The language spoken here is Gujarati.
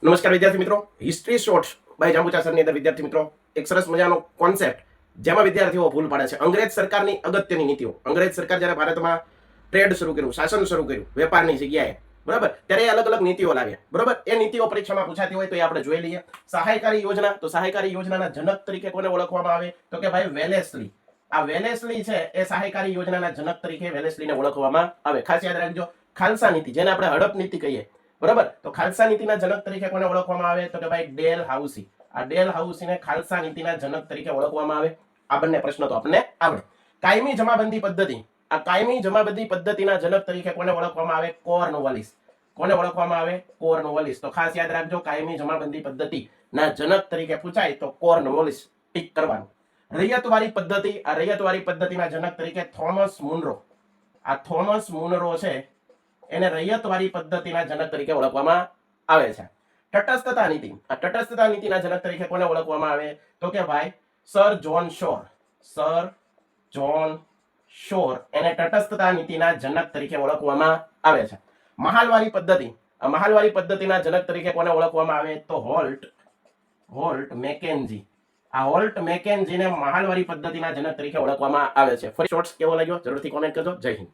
નમસ્કાર વિદ્યાર્થી મિત્રો, હિસ્ટ્રી શોર્ટ્સ બાય જાંબુચા સરની અંદર વિદ્યાર્થી મિત્રો એક સરસ મજાનો કોન્સેપ્ટ જેમાં વિદ્યાર્થીઓ ભૂલ પાડે છે. અંગ્રેજ સરકારની અગત્યની નીતિઓ. અંગ્રેજ સરકાર જ્યારે ભારતમાં ટ્રેડ શરૂ કર્યું, શાસન શરૂ કર્યું વેપારની જગ્યાએ, બરાબર, ત્યારે અલગ અલગ નીતિઓ લાવ્યા. બરાબર, એ નીતિઓ પરીક્ષામાં પૂછાતી હોય તો એ આપણે જોઈ લઈએ. સહાયકારી યોજના, તો સહાયકારી યોજનાના જનક તરીકે કોને ઓળખવામાં આવે? તો કે ભાઈ વેલેસ્લી. આ વેલેસ્લી છે એ સહાયકારી યોજનાના જનક તરીકે વેલેસ્લીને ઓળખવામાં આવે. ખાસ યાદ રાખજો, ખાલસા નીતિ, જેને આપણે હડપ નીતિ કહીએ, બરાબર, તો ખાલસા નીતિના જનક તરીકે કોને ઓળખવામાં આવે? તો કે ભાઈ ડેલહાઉસી. આ ડેલહાઉસીને ખાલસા નીતિના જનક તરીકે ઓળખવામાં આવે. આ બંને પ્રશ્નો તો આપણને આવડે. કાયમી જમાબંધી પદ્ધતિ, આ કાયમી જમાબંધી પદ્ધતિના જનક તરીકે કોને ઓળખવામાં આવે? કોર્નવાલિસ. કોને ઓળખવામાં આવે? કોર્નવાલિસ. તો ખાસ યાદ રાખજો, કાયમી જમાબંધી પદ્ધતિના જનક તરીકે પૂછાય તો કોર્નવાલિસ ટીક કરવાનું. રૈયતવારી પદ્ધતિ, આ રૈયતવારી પદ્ધતિના જનક તરીકે થોમસ મુનરો. આ થોમસ મુનરો છે એને રૈયતવારી પદ્ધતિના જનક તરીકે ઓળખવામાં આવે છે. તટસ્થતા નીતિ, આ તટસ્થતા નીતિના જનક તરીકે કોને ઓળખવામાં આવે? તો કે ભાઈ સર જોન શોર. સર જોન શોર એને તટસ્થતા નીતિના જનક તરીકે ઓળખવામાં આવે છે. મહાલવારી પદ્ધતિ, આ મહાલવારી પદ્ધતિના જનક તરીકે કોને ઓળખવામાં આવે? તો હોલ્ટ મેકેન્જી. આ હોલ્ટ મેકેન્જીને મહાલવારી પદ્ધતિના જનક તરીકે ઓળખવામાં આવે છે. ફરી શોર્ટ્સ કેવો લાગ્યો જરૂરથી કોમેન્ટ કરજો. જય હિન્દ.